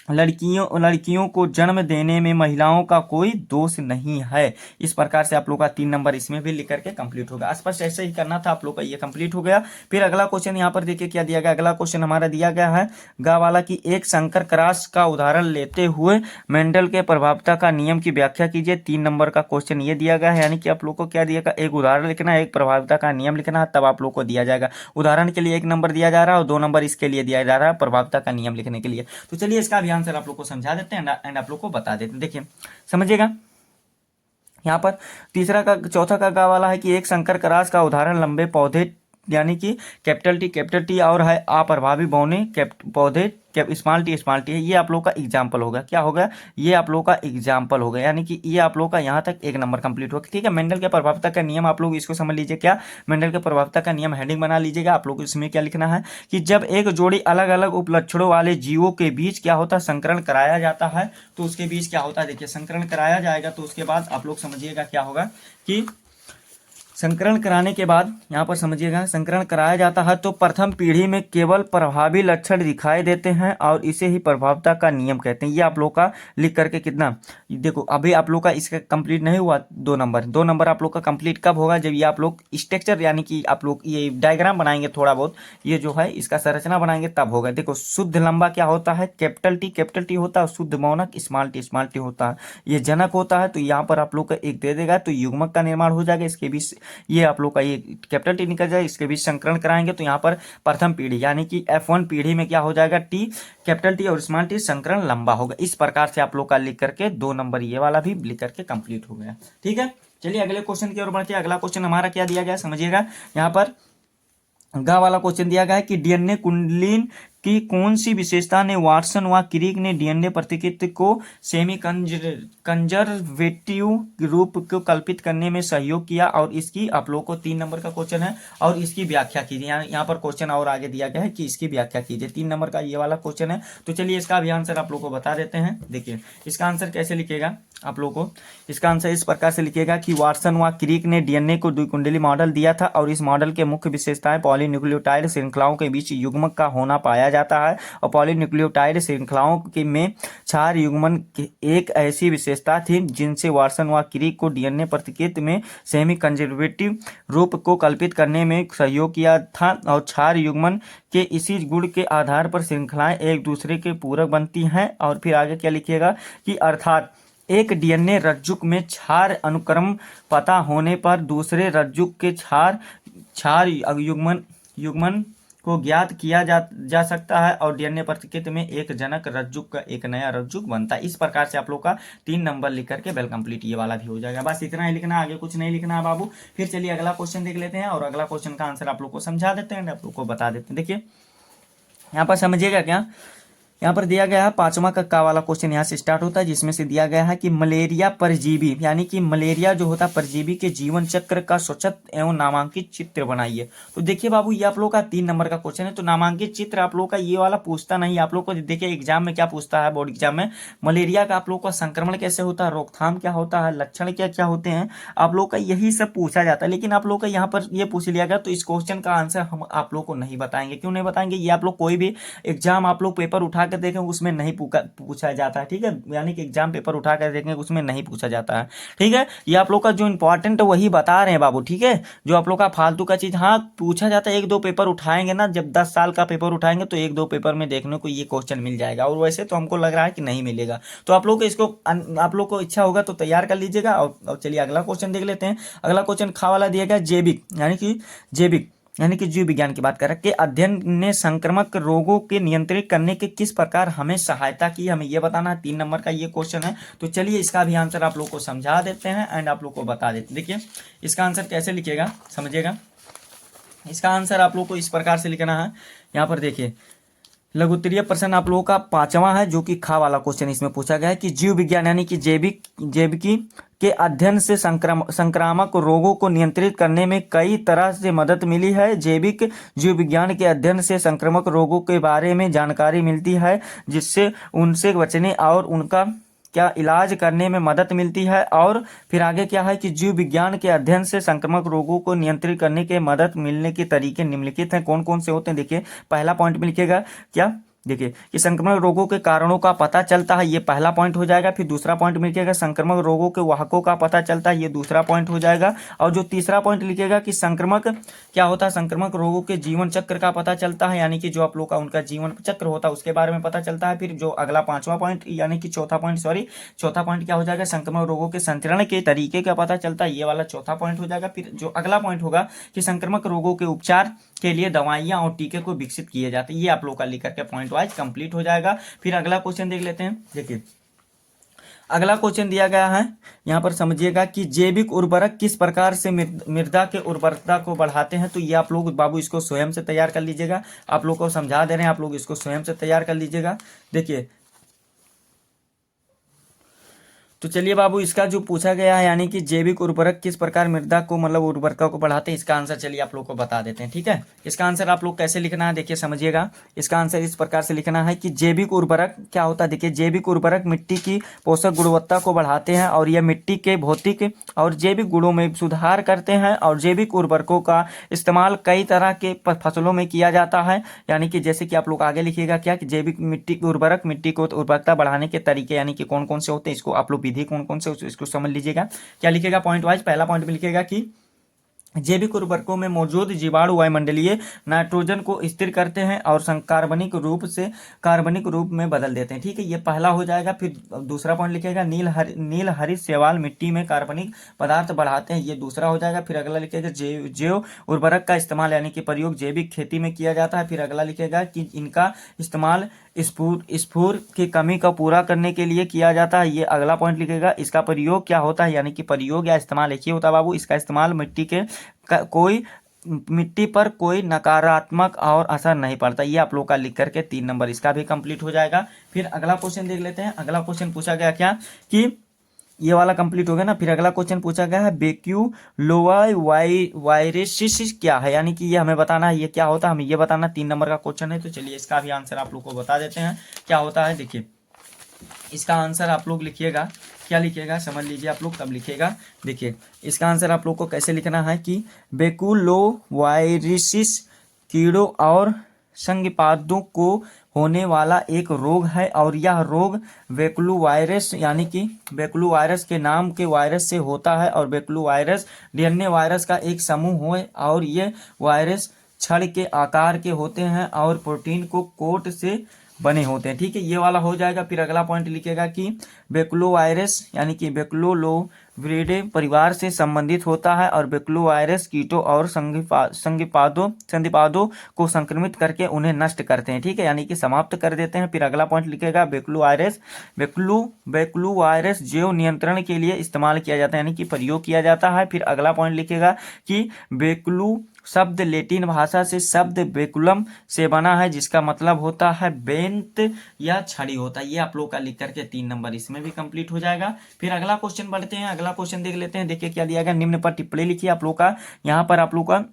लड़कियों को जन्म देने में महिलाओं का कोई दोष नहीं है। इस प्रकार से आप लोग का 3 नंबर इसमें भी लिख करके कंप्लीट होगा। स्पष्ट ऐसे ही करना था आप लोग का, ये कंप्लीट हो गया। फिर अगला क्वेश्चन यहाँ पर देखिए क्या दिया गया। अगला क्वेश्चन हमारा दिया गया है गा वाला की एक संकर क्रॉस का उदाहरण लेते हुए मेंडल के प्रभावता का नियम की व्याख्या कीजिए। 3 नंबर का क्वेश्चन ये दिया गया है, यानी कि आप लोग को क्या दिया गया, एक उदाहरण लिखना है, एक प्रभावता का नियम लिखना है, तब आप लोग को दिया जाएगा। उदाहरण के लिए 1 नंबर दिया जा रहा है और 2 नंबर इसके लिए दिया जा रहा है प्रभावता का नियम लिखने के लिए। तो चलिए इसका भी आंसर आप लोग को समझा देते हैं एंड आप लोग को बता देते हैं। देखिए समझिएगा, यहाँ पर चौथा का गा वाला है कि एक संकर क्रॉस का उदाहरण लंबे पौधे यानी कि कैपिटल टी और है अप्रभावी बौने पौधे स्मॉल टी है। ये आप लोग का एग्जाम्पल होगा। क्या होगा, ये आप लोग का एग्जाम्पल होगा, यानी कि ये आप लोग का यहाँ तक 1 नंबर कंप्लीट होगा। ठीक है, मेंडल के प्रभावता का नियम आप लोग इसको समझ लीजिए। क्या, मेंडल के प्रभावता का नियम हेडिंग बना लीजिएगा। आप लोग इसमें क्या लिखना है कि जब एक जोड़ी अलग अलग उपलक्षणों वाले जीवों के बीच क्या होता है, संकरण कराया जाता है, तो उसके बीच क्या होता है, देखिए संकरण कराया जाएगा तो उसके बाद आप लोग समझिएगा क्या होगा कि संकरण कराने के बाद यहाँ पर समझिएगा, संकरण कराया जाता है तो प्रथम पीढ़ी में केवल प्रभावी लक्षण दिखाई देते हैं और इसे ही प्रभावता का नियम कहते हैं। ये आप लोग का लिख करके कितना, देखो अभी आप लोग का इसका कंप्लीट नहीं हुआ 2 नंबर आप लोग का कंप्लीट कब होगा, जब ये आप लोग स्ट्रक्चर यानी कि आप लोग ये डायग्राम बनाएंगे, थोड़ा बहुत ये जो है इसका संरचना बनाएंगे तब होगा। देखो शुद्ध लंबा क्या होता है, कैपिटल टी होता है, शुद्ध मौनक स्मॉल टी होता है, ये जनक होता है। तो यहाँ पर आप लोग का एक दे देगा तो युग्मक का निर्माण हो जाएगा, इसके बीच ये आप लोग का ये कैपिटल टी निकल जाए, इसके बीच संकरण कराएंगे तो यहाँ पर प्रथम पीढ़ी यानी कि F1 पीढ़ी में क्या हो जाएगा, टी कैपिटल टी और स्मॉल टी संकरण लंबा होगा। इस प्रकार से आप लोग का लिख करके 2 नंबर ये वाला भी लिख करके कंप्लीट हो गया। ठीक है, चलिए अगले क्वेश्चन की ओर बढ़ते हैं। अगला क्वेश्चन हमारा क्या दिया गया समझिएगा, यहाँ पर गा वाला क्वेश्चन दिया गया है कि डीएनए कुंडलीन की कौन सी विशेषता ने वाटसन व क्रिक ने डीएनए प्रतिकृति को सेमी कंजर्वेटिव रूप को कल्पित करने में सहयोग किया, और इसकी आप लोग को 3 नंबर का क्वेश्चन है और इसकी व्याख्या कीजिए। यहाँ पर क्वेश्चन और आगे दिया गया है कि इसकी व्याख्या कीजिए। 3 नंबर का ये वाला क्वेश्चन है। तो चलिए इसका भी आंसर आप लोग को बता देते हैं। देखिए इसका आंसर कैसे लिखेगा, आप लोग को इसका आंसर इस प्रकार से लिखेगा कि वाटसन व क्रिक ने डीएनए को द्विकुंडली मॉडल दिया था और इस मॉडल के मुख्य विशेषताएं पॉलीन्यूक्लियोटाइड श्रृंखलाओं के बीच युग्मक का होना पाया जाता है, और पॉलीन्यूक्लियोटाइड श्रृंखलाओं के में क्षार युग्मन की एक ऐसी विशेषता थी जिनसे वाटसन व क्रिक को डीएनए प्रतिकृति में सेमी कंजर्वेटिव रूप को कल्पित करने में सहयोग किया था, और क्षार युग्मन के इसी गुण के आधार पर श्रृंखलाएं एक दूसरे के पूरक बनती हैं। और फिर आगे क्या लिखिएगा कि अर्थात एक डीएनए रज्जुक में क्षार अनुक्रम पता होने पर दूसरे रज्जुक के क्षार युग्मन को ज्ञात किया जा सकता है, और डीएनए प्रतिकृति में एक जनक रज्जुक का एक नया रज्जुक बनता है। इस प्रकार से आप लोग का 3 नंबर लिख करके वेल कंप्लीट ये वाला भी हो जाएगा। बस इतना ही लिखना, आगे कुछ नहीं लिखना है बाबू। फिर चलिए अगला क्वेश्चन देख लेते हैं और अगला क्वेश्चन का आंसर आप लोग को समझा देते हैं, आप लोग को बता देते हैं। देखिए यहाँ पर समझिएगा क्या, यहाँ पर दिया गया है पांचवा का वाला क्वेश्चन यहाँ से स्टार्ट होता है, जिसमें से दिया गया है कि मलेरिया परजीवी यानी कि मलेरिया जो होता है परजीवी के जीवन चक्र का सचित्र एवं नामांकित चित्र बनाइए। तो देखिए बाबू, ये आप लोग का 3 नंबर का क्वेश्चन है। तो नामांकित चित्र आप लोग का ये वाला पूछता नहीं, आप लोग को देखिए एग्जाम में क्या पूछता है, बोर्ड एग्जाम में मलेरिया का आप लोग का संक्रमण कैसे होता है, रोकथाम क्या होता है, लक्षण क्या क्या होते हैं, आप लोग का यही सब पूछा जाता है। लेकिन आप लोग का यहाँ पर ये पूछ लिया गया, तो इस क्वेश्चन का आंसर हम आप लोग को नहीं बताएंगे। क्यों नहीं बताएंगे? ये आप लोग कोई भी एग्जाम आप लोग पेपर उठा कर देखें उसमें नहीं पूछा जाता है, ठीक है। यानी कि एग्जाम पेपर उठा कर देखें उसमें नहीं पूछा जाता है, ठीक है। ये आप लोग का जो इंपॉर्टेंट है वही बता रहे हैं बाबू, ठीक है। जो आप लोग का फालतू का चीज हाँ पूछा जाता है, 1-2 पेपर उठाएंगे ना, जब 10 साल का पेपर उठाएंगे तो 1-2 पेपर में देखने को ये क्वेश्चन मिल जाएगा, और वैसे तो हमको लग रहा है कि नहीं मिलेगा। तो आप लोग को इसको आप लोग को इच्छा होगा तो तैयार कर लीजिएगा। और चलिए अगला क्वेश्चन देख लेते हैं। अगला क्वेश्चन खा वाला दिया गया जैविक यानी कि जीव विज्ञान की बात कर रहे हैं कि अध्ययन ने संक्रामक रोगों के नियंत्रित करने के किस प्रकार हमें सहायता की, हमें यह बताना है। 3 नंबर का ये क्वेश्चन है। तो चलिए इसका भी आंसर आप लोग को समझा देते हैं एंड आप लोग को बता देते हैं। देखिए इसका आंसर कैसे लिखेगा समझिएगा। इसका आंसर आप लोग को इस प्रकार से लिखना है। यहाँ पर देखिए लघुत्तरीय प्रश्न आप लोगों का 5वां है, जो कि खा वाला क्वेश्चन इसमें पूछा गया है कि जीव विज्ञान यानी कि जैविकी के अध्ययन से संक्रामक रोगों को नियंत्रित करने में कई तरह से मदद मिली है। जैविक जीव विज्ञान के अध्ययन से संक्रामक रोगों के बारे में जानकारी मिलती है, जिससे उनसे बचने और उनका क्या इलाज करने में मदद मिलती है। और फिर आगे क्या है कि जीव विज्ञान के अध्ययन से संक्रामक रोगों को नियंत्रित करने के मदद मिलने के तरीके निम्नलिखित हैं। कौन कौन से होते हैं देखिए, पहला पॉइंट में लिखिएगा क्या, देखिए कि संक्रमण रोगों के कारणों का पता चलता है, ये पहला पॉइंट हो जाएगा। फिर दूसरा पॉइंट में लिखिएगा संक्रमण रोगों के वाहकों का पता चलता है, ये दूसरा पॉइंट हो जाएगा। और जो तीसरा पॉइंट लिखिएगा कि संक्रमक क्या होता है, संक्रमक रोगों के जीवन चक्र का पता चलता है, यानी कि जो आप लोग का उनका जीवन चक्र होता है उसके बारे में पता चलता है। फिर जो अगला 5वां पॉइंट यानी कि चौथा पॉइंट क्या हो जाएगा, संक्रमण रोगों के संचरण के तरीके का पता चलता है, ये वाला चौथा पॉइंट हो जाएगा। फिर जो अगला पॉइंट होगा कि संक्रमक रोगों के उपचार के लिए दवाइयां और टीके को विकसित किए जाते हैं, ये आप लोग का लिख करके पॉइंट वाइज कंप्लीट हो जाएगा। फिर अगला क्वेश्चन देख लेते हैं। देखिए अगला क्वेश्चन दिया गया है, यहाँ पर समझिएगा कि जैविक उर्वरक किस प्रकार से मृदा के उर्वरकता को बढ़ाते हैं। तो ये आप लोग बाबू इसको स्वयं से तैयार कर लीजिएगा, आप लोग को समझा दे रहे हैं, आप लोग इसको स्वयं से तैयार कर लीजिएगा। देखिए तो चलिए बाबू इसका जो पूछा गया है यानी कि जैविक उर्वरक किस प्रकार मृदा को मतलब उर्वरकता को बढ़ाते हैं, इसका आंसर चलिए आप लोग को बता देते हैं, ठीक है। इसका आंसर आप लोग कैसे लिखना है देखिए समझिएगा। इसका आंसर इस प्रकार से लिखना है कि जैविक उर्वरक क्या होता है। देखिए जैविक उर्वरक मिट्टी की पोषक गुणवत्ता को बढ़ाते हैं और यह मिट्टी के भौतिक और जैविक गुणों में सुधार करते हैं। और जैविक उर्वरकों का इस्तेमाल कई तरह के फसलों में किया जाता है, यानी कि जैसे कि आप लोग आगे लिखिएगा क्या कि जैविक मिट्टी उर्वरक मिट्टी को उर्वरकता बढ़ाने के तरीके यानी कि कौन कौन से होते हैं, इसको आप लोग विधि कौन कौन से इसको समझ लीजिएगा। क्या लिखेगा पॉइंट वाइज, पहला पॉइंट में लिखेगा कि जैविक उर्वरकों में मौजूद जीवाणु वायुमंडलीय नाइट्रोजन को स्थिर करते हैं और कार्बनिक रूप में बदल देते हैं, ठीक है, ये पहला हो जाएगा। फिर दूसरा पॉइंट लिखेगा नील हरित शैवाल मिट्टी में कार्बनिक पदार्थ बढ़ाते हैं, ये दूसरा हो जाएगा। फिर अगला लिखेगा जैव उर्वरक का इस्तेमाल यानी कि प्रयोग जैविक खेती में किया जाता है। फिर अगला लिखेगा कि इनका इस्तेमाल स्फूर की कमी का पूरा करने के लिए किया जाता है, ये अगला पॉइंट लिखेगा। इसका प्रयोग क्या होता है यानी कि प्रयोग या इस्तेमाल एक ही होता है बाबू। इसका इस्तेमाल मिट्टी पर कोई नकारात्मक और असर नहीं पड़ता, ये आप लोग का लिख करके 3 नंबर इसका भी कंप्लीट हो जाएगा। फिर अगला क्वेश्चन देख लेते हैं। अगला क्वेश्चन पूछा गया क्या कि ये वाला कंप्लीट हो गया ना। फिर अगला क्वेश्चन पूछा गया है वायरेसिस क्या है, यानी कि ये हमें बताना है ये क्या होता है, हमें ये बताना 3 नंबर का क्वेश्चन है। तो चलिए इसका भी आंसर आप लोग को बता देते हैं क्या होता है। देखिए इसका आंसर आप लोग लिखिएगा, क्या लिखिएगा समझ लीजिए आप लोग तब लिखिएगा। देखिए इसका आंसर आप लोग को कैसे लिखना है कि बेकुलोवायरिसिस कीड़ों और संघपादों को होने वाला एक रोग है और यह रोग बेकुलु वायरस यानी कि बेकुलु वायरस के नाम के वायरस से होता है। और बेकुलु वायरस डीएनए वायरस का एक समूह है और ये वायरस छड़ के आकार के होते हैं और प्रोटीन को कोट से बने होते हैं, ठीक है, ये वाला हो जाएगा। फिर अगला पॉइंट लिखेगा कि बेकुलो वायरस यानी कि बेकुलोविरिडे परिवार से संबंधित होता है और बेकुलो वायरस कीटों और संधिपादों को संक्रमित करके उन्हें नष्ट करते हैं, ठीक है, यानी कि समाप्त कर देते हैं। फिर अगला पॉइंट लिखेगा बेकुलो वायरस जैव नियंत्रण के लिए इस्तेमाल किया जाता है यानी कि प्रयोग किया जाता है। फिर अगला पॉइंट लिखेगा कि बेकुलु शब्द लेटिन भाषा से शब्द बेकुलम से बना है, जिसका मतलब होता है बेंत या छड़ी होता है। ये आप लोग का लिख करके 3 नंबर इसमें भी कंप्लीट हो जाएगा। फिर अगला क्वेश्चन बढ़ते हैं, अगला क्वेश्चन देख लेते हैं। देखिए क्या दिया गया, निम्न पर टिप्पणी लिखिए। आप लोग का यहाँ पर आप लोग का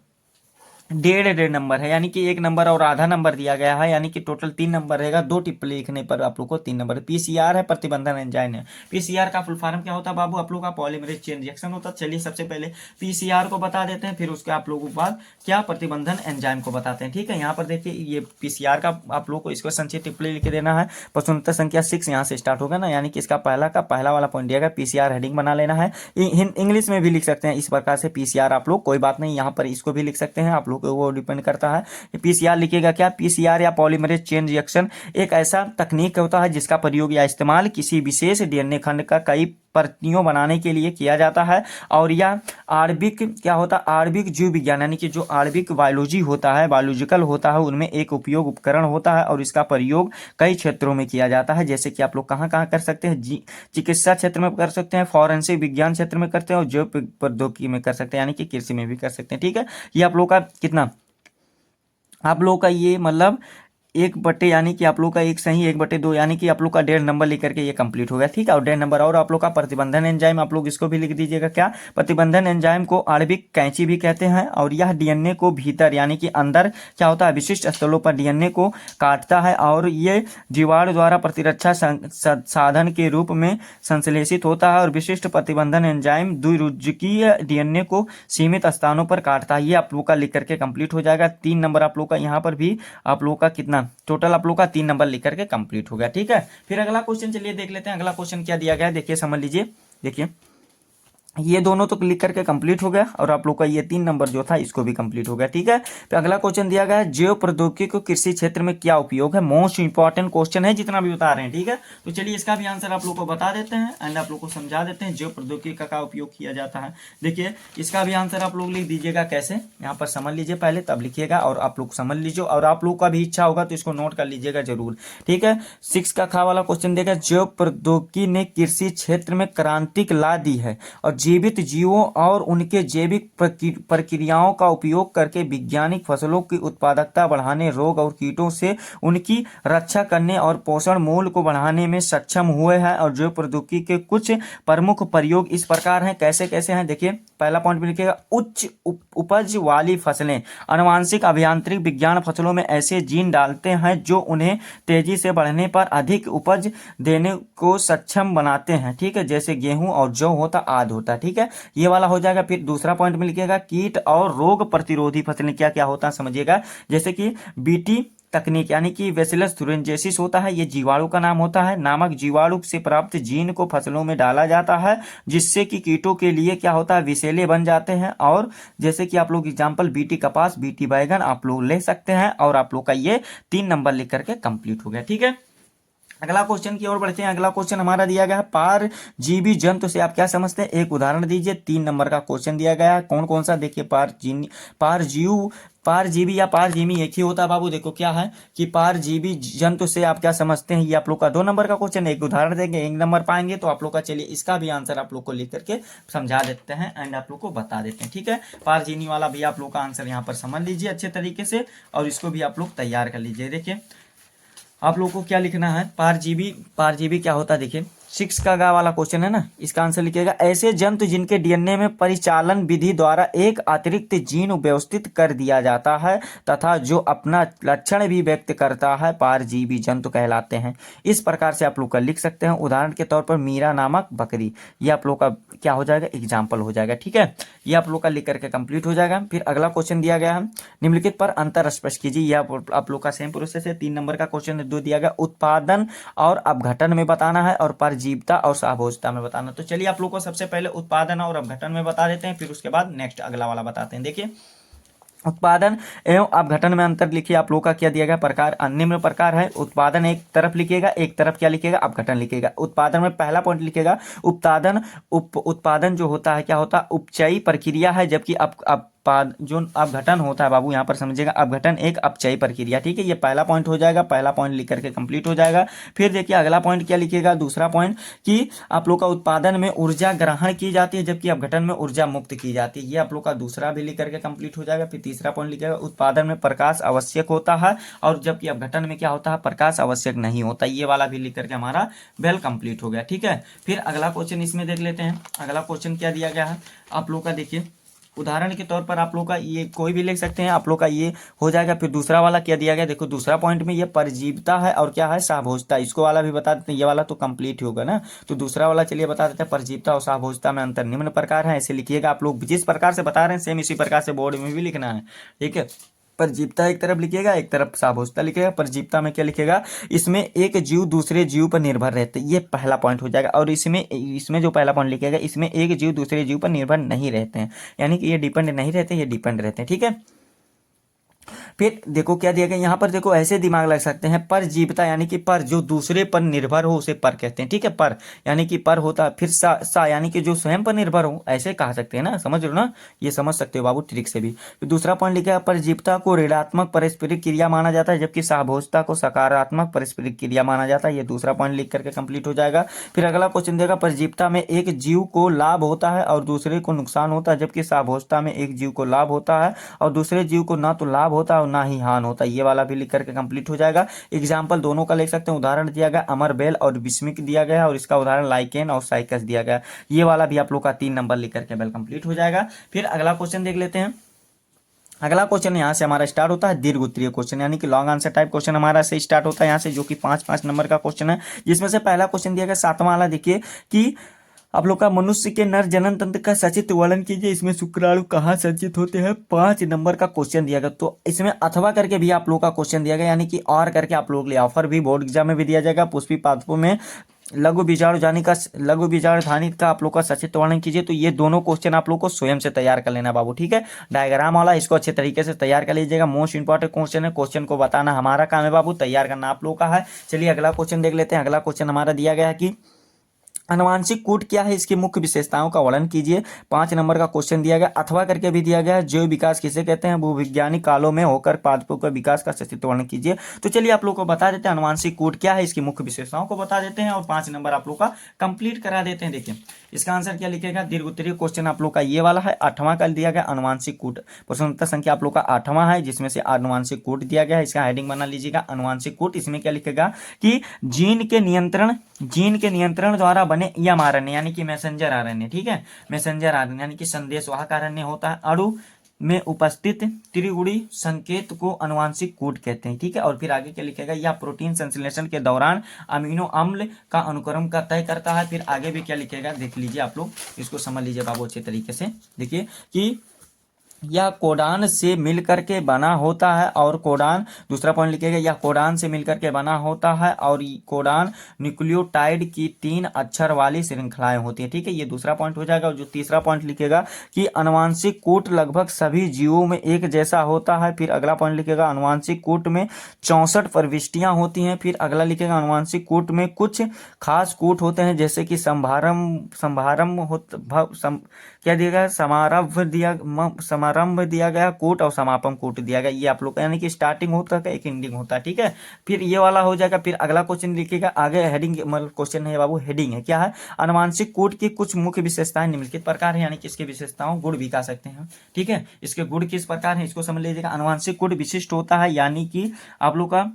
1.5 नंबर है, यानी कि 1 नंबर और आधा नंबर दिया गया है, यानी कि टोटल 3 नंबर रहेगा। 2 टिप्पणी लिखने पर आप लोग को 3 नंबर। पीसीआर है, प्रतिबंधन एंजाइम है। पीसीआर का फुल फॉर्म क्या होता है बाबू, आप लोग का पॉलीमरेज चेन रिएक्शन होता है। चलिए सबसे पहले पीसीआर को बता देते हैं, फिर उसके आप लोगों के बाद क्या प्रतिबंधन एंजाइम को बताते हैं। ठीक है, यहाँ पर देखिए ये पीसीआर का आप लोग को इसको संक्षिप्त टिप्पणी लिख देना है। प्रश्नोत्तर संख्या 6 यहाँ से स्टार्ट होगा ना, यानी कि इसका पहला वाला पॉइंट दिया गया, पीसीआर हेडिंग बना लेना है। इंग्लिश में भी लिख सकते हैं इस प्रकार से पीसीआर आप लोग, कोई बात नहीं, यहाँ पर इसको भी लिख सकते हैं, आप लोग को वो डिपेंड करता है। पीसीआर लिखिएगा क्या, पीसीआर या पॉलीमरेज चेन रिएक्शन एक ऐसा तकनीक होता है जिसका प्रयोग या इस्तेमाल किसी विशेष डीएनए खंड का कई प्रतियों बनाने के लिए किया जाता है। और यह आणविक क्या होता है, आणविक जीव विज्ञान यानी कि जो आणविक बायोलॉजी होता है, बायोलॉजिकल होता है, उनमें एक उपयोग उपकरण होता है और इसका प्रयोग कई क्षेत्रों में किया जाता है। जैसे कि आप लोग कहाँ कहाँ कर सकते हैं, चिकित्सा क्षेत्र में कर सकते हैं, फॉरेंसिक विज्ञान क्षेत्र में करते हैं और जैव प्रौद्योगिकी में कर सकते हैं, यानी कि कृषि में भी कर सकते हैं। ठीक है, ये आप लोग का कितना, आप लोगों का ये मतलब 1/, यानी कि आप लोग का 1 सही 1/2, यानी कि आप लोग का 1.5 नंबर लेकर के ये कंप्लीट हो गया। ठीक है, और 1.5 नंबर और आप लोग का प्रतिबंधन एंजाइम, आप लोग इसको भी लिख दीजिएगा क्या, प्रतिबंधन एंजाइम को आणविक कैंची भी कहते हैं और यह डीएनए को भीतर यानी कि अंदर क्या होता है, विशिष्ट स्थलों पर डीएनए को काटता है और ये जीवाणु द्वारा प्रतिरक्षा साधन के रूप में संश्लेषित होता है। और विशिष्ट प्रतिबंधन एंजाइम द्विरुज्जीय डीएनए को सीमित स्थानों पर काटता है। ये आप लोग का लिख करके कंप्लीट हो जाएगा। 3 नंबर आप लोग का यहाँ पर भी आप लोग का कितना, टोटल आप लोग का 3 नंबर लिख करके कंप्लीट हो गया। ठीक है, फिर अगला क्वेश्चन चलिए देख लेते हैं। अगला क्वेश्चन क्या दिया गया है, देखिए समझ लीजिए। देखिए ये दोनों तो क्लिक करके कंप्लीट हो गया और आप लोग का ये 3 नंबर जो था इसको भी कंप्लीट हो गया। ठीक है, तो अगला क्वेश्चन दिया गया है, जैव प्रौद्योगिकी को कृषि क्षेत्र में क्या उपयोग है। मोस्ट इंपॉर्टेंट क्वेश्चन है जितना भी बता रहे हैं। ठीक है, तो चलिए इसका भी आंसर आप लोग को बता देते हैं एंड आप लोग को समझा देते हैं जैव प्रौद्योगिकी का क्या उपयोग किया जाता है। देखिए इसका भी आंसर आप लोग लिख दीजिएगा कैसे, यहाँ पर समझ लीजिए पहले तब लिखिएगा और आप लोग समझ लीजिए और आप लोग का भी इच्छा होगा तो इसको नोट कर लीजिएगा जरूर। ठीक है, 6 का खा वाला क्वेश्चन देगा, जैव प्रौद्योगिकी ने कृषि क्षेत्र में क्रांति ला दी है और जीवित जीवों और उनके जैविक प्रक्रियाओं का उपयोग करके वैज्ञानिक फसलों की उत्पादकता बढ़ाने, रोग और कीटों से उनकी रक्षा करने और पोषण मूल्य को बढ़ाने में सक्षम हुए हैं। और जैव प्रौद्योगिकी के कुछ प्रमुख प्रयोग इस प्रकार हैं, कैसे कैसे हैं देखिए। पहला पॉइंट में लिखिएगा, उच्च उपज वाली फसलें। आनुवांशिक अभियांत्रिक विज्ञान फसलों में ऐसे जीन डालते हैं जो उन्हें तेजी से बढ़ने पर अधिक उपज देने को सक्षम बनाते हैं। ठीक है, जैसे गेहूं और जौ होता आदि होता है। ठीक है, ये वाला हो जाएगा। फिर दूसरा पॉइंट में लिखिएगा, कीट और रोग प्रतिरोधी फसलें क्या क्या होता है समझिएगा। जैसे कि बीटी तकनीक यानी कि बेसिलस thuringiensis होता है, ये जीवाणु का नाम होता है। नामक जीवाणु से प्राप्त जीन को फसलों में डाला जाता है जिससे कि कीटों के लिए क्या होता है, विषैले बन जाते हैं। और जैसे कि आप लोग एग्जांपल बीटी कपास, बीटी बैगन आप लोग ले सकते हैं और आप लोग का ये 3 नंबर लिख करके कंप्लीट हो गया। ठीक है, अगला क्वेश्चन की ओर बढ़ते हैं। अगला क्वेश्चन हमारा दिया गया है, पारजीवी जंतु से आप क्या समझते हैं, एक उदाहरण दीजिए। 3 नंबर का क्वेश्चन दिया गया है, कौन कौन सा देखिए। पारजीवी या पारजीवी एक ही होता है बाबू। देखो क्या है कि पारजीवी जंतु से आप क्या समझते हैं, ये आप लोग का 2 नंबर का क्वेश्चन। एक उदाहरण देंगे 1 नंबर पाएंगे तो आप लोग का, चलिए इसका भी आंसर आप लोग को लिख करके समझा देते हैं एंड आप लोग को बता देते हैं। ठीक है, पारजीवी वाला भी आप लोग का आंसर यहाँ पर समझ लीजिए अच्छे तरीके से और इसको भी आप लोग तैयार कर लीजिए। देखिए आप लोगों को क्या लिखना है, पारजीवी क्या होता है देखिए। 6 का गा वाला क्वेश्चन है ना, इसका आंसर लिखिएगा, ऐसे जंतु जिनके डीएनए में परिचालन विधि द्वारा एक अतिरिक्त जीन व्यवस्थित कर दिया जाता है तथा जो अपना लक्षण भी व्यक्त करता है, पारजीवी जंतु कहलाते हैं। इस प्रकार से आप लोग का लिख सकते हैं। उदाहरण के तौर पर मीरा नामक बकरी, ये आप लोग का क्या हो जाएगा, एग्जाम्पल हो जाएगा। ठीक है, ये आप लोग का लिख करके कंप्लीट हो जाएगा। फिर अगला क्वेश्चन दिया गया है, निम्नलिखित पर अंतर स्पष्ट कीजिए। यह आप लोग का सेम प्रोसेस है। 3 नंबर का क्वेश्चन 2 दिया गया, उत्पादन और अपघटन में बताना है और परजीवता और साभोजता में बताना। तो चलिए आप लोग को सबसे पहले उत्पादन और अपघटन में बता देते हैं, फिर उसके बाद नेक्स्ट अगला वाला बताते हैं। देखिए उत्पादन एवं अपघटन में अंतर लिखिए। आप लोगों का क्या दिया गया प्रकार, निम्न प्रकार है। उत्पादन एक तरफ लिखिएगा, एक तरफ क्या लिखिएगा, अपघटन लिखिएगा। उत्पादन में पहला पॉइंट लिखिएगा, उत्पादन जो होता है क्या होता है, उपचयी प्रक्रिया है, जबकि उत्पाद जो अपघटन होता है बाबू, यहाँ पर समझिएगा अपघटन एक अपचयी प्रक्रिया, ठीक है। ये पहला पॉइंट हो जाएगा, पहला पॉइंट लिख करके कंप्लीट हो जाएगा। फिर देखिए अगला पॉइंट क्या लिखिएगा, दूसरा पॉइंट कि आप लोग का उत्पादन में ऊर्जा ग्रहण की जाती है जबकि अपघटन में ऊर्जा मुक्त की जाती है। ये आप लोग का दूसरा भी लिख करके कंप्लीट हो जाएगा। फिर तीसरा पॉइंट लिखिएगा, उत्पादन में प्रकाश आवश्यक होता है और जबकि अपघटन में क्या होता है, प्रकाश आवश्यक नहीं होता। ये वाला भी लिख करके हमारा वेल कंप्लीट हो गया, ठीक है। फिर अगला क्वेश्चन इसमें देख लेते हैं। अगला क्वेश्चन क्या दिया गया है आप लोग का, देखिए उदाहरण के तौर पर आप लोग का ये कोई भी लिख सकते हैं, आप लोग का ये हो जाएगा। फिर दूसरा वाला क्या दिया गया, देखो दूसरा पॉइंट में ये परजीवता है और क्या है, साभोजता। इसको वाला भी बता देते हैं, ये वाला तो कंप्लीट ही होगा ना। तो दूसरा वाला चलिए बता देते हैं, परजीवता और साभोजता में अंतर निम्न प्रकार है, ऐसे लिखिएगा। आप लोग जिस प्रकार से बता रहे हैं सेम इसी प्रकार से बोर्ड में भी लिखना है, ठीक है। परजीवता एक तरफ लिखिएगा, एक तरफ साभोजता लिखिएगा। परजीवता में क्या लिखिएगा, इसमें एक जीव दूसरे जीव पर निर्भर रहते, ये पहला पॉइंट हो जाएगा। और इसमें जो पहला पॉइंट लिखिएगा, इसमें एक जीव दूसरे जीव पर निर्भर नहीं रहते हैं, यानी कि ये डिपेंड नहीं रहते, ये डिपेंड रहते हैं, ठीक है। फिर देखो क्या दिया गया यहाँ पर, देखो ऐसे दिमाग लग सकते हैं, परजीवता यानी कि पर जो दूसरे पर निर्भर हो उसे पर कहते हैं, ठीक है। पर यानी कि पर होता है। फिर सा यानी कि जो स्वयं पर निर्भर हो, ऐसे कहा सकते हैं ना, समझ लो ना, ये समझ सकते हो बाबू ट्रिक से भी। फिर दूसरा पॉइंट लिखा है, परजीवता को ऋणात्मक पारस्परिक क्रिया माना जाता है जबकि साभोजता को सकारात्मक पारस्परिक क्रिया माना जाता है। ये दूसरा पॉइंट लिख करके कंप्लीट हो जाएगा। फिर अगला क्वेश्चन देगा, परजीवता में एक जीव को लाभ होता है और दूसरे को नुकसान होता है जबकि साभोजता में एक जीव को लाभ होता है और दूसरे जीव को ना तो लाभ होता है और ना ही हान होता है। ये वाला भी लिख करके कंप्लीट हो जाएगा। एग्जाम्पल दोनों का लिख सकते हैं, उदाहरण दिया गया अमर बेल और बिस्मिक दिया गया और इसका उदाहरण लाइकेन और साइकस दिया गया। ये वाला भी आप लोग का 3 नंबर लिख करके बेल कंप्लीट हो जाएगा। फिर अगला क्वेश्चन देख लेते हैं। अगला क्वेश्चन यहाँ से हमारा स्टार्ट होता है दीर्घ उत्तरीय क्वेश्चन, यानी कि लॉन्ग आंसर टाइप क्वेश्चन हमारा से स्टार्ट होता है यहाँ से, जो कि 5-5 नंबर का क्वेश्चन है। जिसमें से पहला क्वेश्चन दिया गया 7वां वाला, देखिए कि आप लोग का मनुष्य के नर जनन तंत्र का सचित्र वर्णन कीजिए, इसमें शुक्राणु कहाँ संचित होते हैं। 5 नंबर का क्वेश्चन दिया गया। तो इसमें अथवा करके भी आप लोग का क्वेश्चन दिया गया, यानी कि और करके आप लोग लिए ऑफर भी बोर्ड एग्जाम में भी दिया जाएगा। पुष्पी पादपों में लघु बीजाणु धानी का आप लोग का सचित्र वर्णन कीजिए। तो ये दोनों क्वेश्चन आप लोग को स्वयं से तैयार कर लेना बाबू, ठीक है। डायग्राम वाला इसको अच्छे तरीके से तैयार कर लीजिएगा। मोस्ट इंपॉर्टेंट क्वेश्चन है, क्वेश्चन को बताना हमारा काम है बाबू, तैयार करना आप लोग का है। चलिए अगला क्वेश्चन देख लेते हैं। अगला क्वेश्चन हमारा दिया गया है कि आनुवांशिक कूट क्या है, इसकी मुख्य विशेषताओं का वर्णन कीजिए। 5 नंबर का क्वेश्चन दिया गया। अथवा करके भी दिया गया है, जैव विकास किसे कहते हैं, भूविज्ञानिक कालों में होकर पादपों का विकास का सचित्र वर्णन कीजिए। तो चलिए आप लोग को बता देते हैं आनुवांशिक कूट क्या है, इसकी मुख्य विशेषताओं को बता देते हैं और 5 नंबर आप लोग का कंप्लीट करा देते हैं। देखिए इसका आंसर क्या लिखेगा, दीर्घ उत्तरीय क्वेश्चन आप लोग का ये वाला है। 8वां का दिया गया अनुवांशिक कूट, प्रश्न उत्तर संख्या आप लोग का 8वां है, जिसमें से अनुवांशिक कूट दिया गया है। इसका हेडिंग बना लीजिएगा अनुवांशिक कूट। इसमें क्या लिखेगा कि जीन के नियंत्रण द्वारा बने एमआरएनए यानी कि मैसेंजर आरएनए, ठीक है। मैसेंजर आरएनए यानी कि संदेशवाहक आरएनए होता है। अणु में उपस्थित त्रिगुणी संकेत को अनुवांशिक कूट कहते हैं, ठीक है। और फिर आगे क्या लिखेगा, यह प्रोटीन संश्लेषण के दौरान अमीनो अम्ल का अनुक्रम का तय करता है। फिर आगे भी क्या लिखेगा देख लीजिए, आप लोग इसको समझ लीजिए बाबू अच्छे तरीके से। देखिए कि यह कोडान से मिलकर के बना होता है और कोडान, दूसरा पॉइंट लिखेगा, यह कोडान से मिलकर के बना होता है और कोडान न्यूक्लियोटाइड की 3 अक्षर वाली श्रृंखलाएं होती है, ठीक है। ये दूसरा पॉइंट हो जाएगा। और जो तीसरा पॉइंट लिखेगा कि अनुवांशिक कूट लगभग सभी जीवों में एक जैसा होता है। फिर अगला पॉइंट लिखेगा, अनुवांशिक कूट में 64 प्रविष्टियां होती हैं। फिर अगला लिखेगा, अनुवांशिक कूट में कुछ खास कूट होते हैं जैसे कि क्या दिया गया, समारंभ दिया गया कूट और समापन कूट दिया गया। ये आप लोग यानी कि स्टार्टिंग होता है एक एंडिंग होता है, ठीक है। फिर ये वाला हो जाएगा। फिर अगला क्वेश्चन लिखिएगा, आगे हेडिंग मतलब क्वेश्चन है बाबू, हेडिंग है क्या है, अनुवांशिक कूट की कुछ मुख्य विशेषताएं निम्नलिखित प्रकार है, यानी कि इसकी विशेषताओं गुण भी कह सकते हैं, ठीक है। इसके गुण किस प्रकार है इसको समझ लीजिएगा। अनुवांशिक कूट विशिष्ट होता है, यानी कि आप लोग का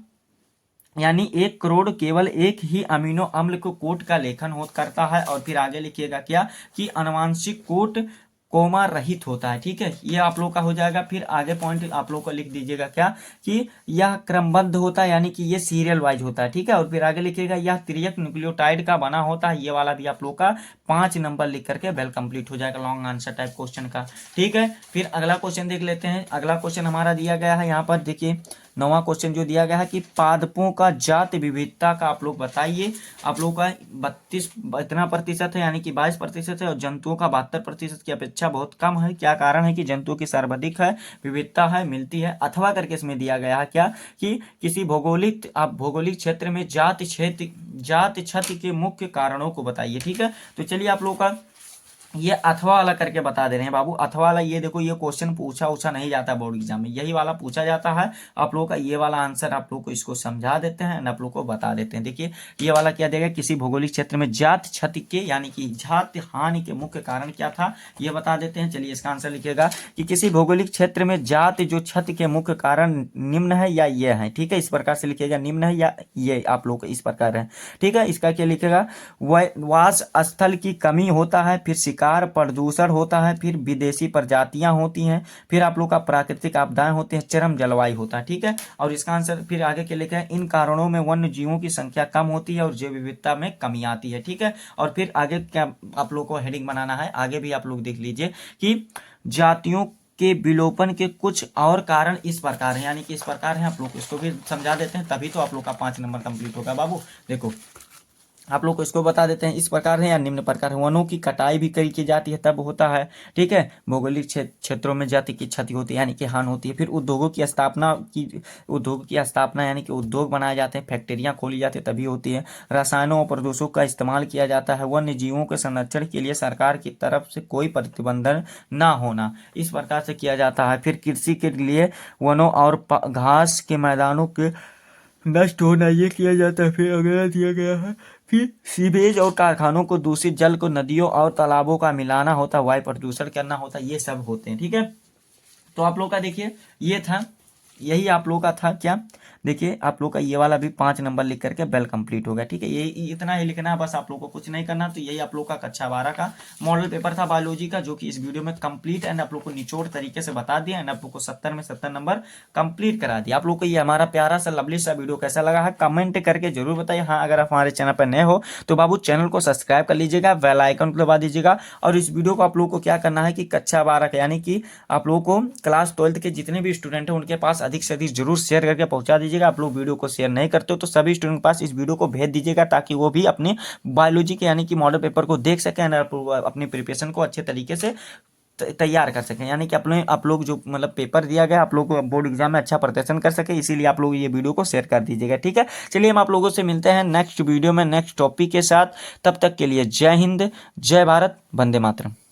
1 करोड़ केवल एक ही अमीनो अम्ल को कोट का लेखन करता है। और फिर आगे लिखिएगा क्या कि अनुवांशिक कोट कोमा रहित होता है, ठीक है। ये आप लोग का हो जाएगा। फिर आगे पॉइंट आप लोग को लिख दीजिएगा क्या कि यह क्रमबद्ध होता है, यानी कि ये सीरियल वाइज होता है, ठीक है। और फिर आगे लिखिएगा यह त्रियक न्यूक्लियोटाइड का बना होता है। ये वाला भी आप लोग का 5 नंबर लिख करके वेल कंप्लीट हो जाएगा लॉन्ग आंसर टाइप क्वेश्चन का, ठीक है। फिर अगला क्वेश्चन देख लेते हैं। अगला क्वेश्चन हमारा दिया गया है यहाँ पर, देखिए 9वां क्वेश्चन जो दिया गया है कि पादपों का जाति विविधता का आप लोग बताइए। आप लोग का 32 इतना प्रतिशत है, यानी कि 22% है और जंतुओं का 72% की अपेक्षा बहुत कम है। क्या कारण है कि जंतुओं की सर्वाधिक है, विविधता है, मिलती है। अथवा करके इसमें दिया गया है क्या कि किसी भौगोलिक क्षेत्र में जाति क्षति के मुख्य कारणों को बताइए, ठीक है। तो चलिए आप लोग का ये अथवा वाला करके बता दे रहे हैं बाबू। अथवा वाला ये देखो, ये क्वेश्चन पूछा नहीं जाता बोर्ड एग्जाम में, यही वाला पूछा जाता है। आप लोगों का ये वाला आंसर आप लोग को इसको समझा देते हैं और आप लोग को बता देते हैं। देखिए ये वाला क्या देगा, किसी भौगोलिक क्षेत्र में जात क्षति के यानी कि जात हानि के मुख्य कारण क्या था, ये बता देते हैं। चलिए इसका आंसर लिखिएगा कि किसी भौगोलिक क्षेत्र में जात जो क्षति के मुख्य कारण निम्न है या ये है। ठीक है, इस प्रकार से लिखिएगा, निम्न है या ये आप लोग इस प्रकार है। ठीक है, इसका क्या लिखेगा, वास स्थल की कमी होता है, फिर शिकार प्रदूषण होता है, फिर विदेशी प्रजातियां होती हैं, फिर आप लोग का प्राकृतिक आपदाएं होती हैं, चरम जलवायु होता है। ठीक है, और इसका आंसर फिर आगे के लिखा है, इन कारणों में वन्य जीवों की संख्या कम होती है और जैव विविधता में कमी आती है। ठीक है, और फिर आगे क्या आप लोग को हेडिंग बनाना है, आगे भी आप लोग देख लीजिए कि जातियों के विलोपन के कुछ और कारण इस प्रकार है, यानी कि इस प्रकार है। आप लोग इसको भी समझा देते हैं, तभी तो आप लोग का 5 नंबर कंप्लीट होगा बाबू। देखो आप लोग को इसको बता देते हैं, इस प्रकार है या निम्न प्रकार है। वनों की कटाई भी की जाती है तब होता है। ठीक है, भौगोलिक क्षेत्रों में जाति की क्षति होती है यानी कि हानि होती है। फिर उद्योगों की स्थापना यानी कि उद्योग बनाए जाते हैं, फैक्ट्रियां खोली जाती है तभी होती है। रसायनों और प्रदूषकों का इस्तेमाल किया जाता है। वन्य जीवों के संरक्षण के लिए सरकार की तरफ से कोई प्रतिबंधन ना होना, इस प्रकार से किया जाता है। फिर कृषि के लिए वनों और घास के मैदानों के नष्ट होना ये किया जाता है। फिर अगला दिया गया है, फिर सीवेज और कारखानों को दूषित जल को नदियों और तालाबों का मिलाना होता है, वायु प्रदूषण करना होता है, ये सब होते हैं। ठीक है, तो आप लोग का देखिए ये था, यही आप लोग का था क्या, देखिए आप लोग का ये वाला भी 5 नंबर लिख करके बेल कंप्लीट हो गया। ठीक है, ये इतना ही लिखना है बस, आप लोग को कुछ नहीं करना। तो यही आप लोग का कक्षा 12 का मॉडल पेपर था बायोलॉजी का, जो कि इस वीडियो में कंप्लीट एंड आप लोग को निचोड़ तरीके से बता दिया एंड आप लोग को 70 में 70 नंबर कंप्लीट करा दिया। आप लोग को ये हमारा प्यारा सा लवली सा वीडियो कैसा लगा है कमेंट करके जरूर बताइए। हाँ, अगर आप हमारे चैनल पर नए हो तो बाबू चैनल को सब्सक्राइब कर लीजिएगा, बेल आइकन को दबा दीजिएगा। और इस वीडियो को आप लोग को क्या करना है कि कक्षा 12 का यानी कि आप लोग को क्लास 12 के जितने भी स्टूडेंट हैं उनके पास अधिक से अधिक जरूर शेयर करके पहुंचा दीजिएगा। आप लोग वीडियो को शेयर नहीं करते हो तो सभी स्टूडेंट के पास इस वीडियो को भेज दीजिएगा, ताकि वो भी अपने बायोलॉजी के यानी कि मॉडल पेपर को देख सकें और अपनी प्रिपरेशन को अच्छे तरीके से तैयार कर सकें, यानी कि अपने आप लोग जो मतलब पेपर दिया गया आप लोग को बोर्ड एग्जाम में अच्छा प्रदर्शन कर सके, इसीलिए आप लोग ये वीडियो को शेयर कर दीजिएगा। ठीक है, चलिए हम आप लोगों से मिलते हैं नेक्स्ट वीडियो में नेक्स्ट टॉपिक के साथ। तब तक के लिए जय हिंद, जय भारत, वंदे मातरम।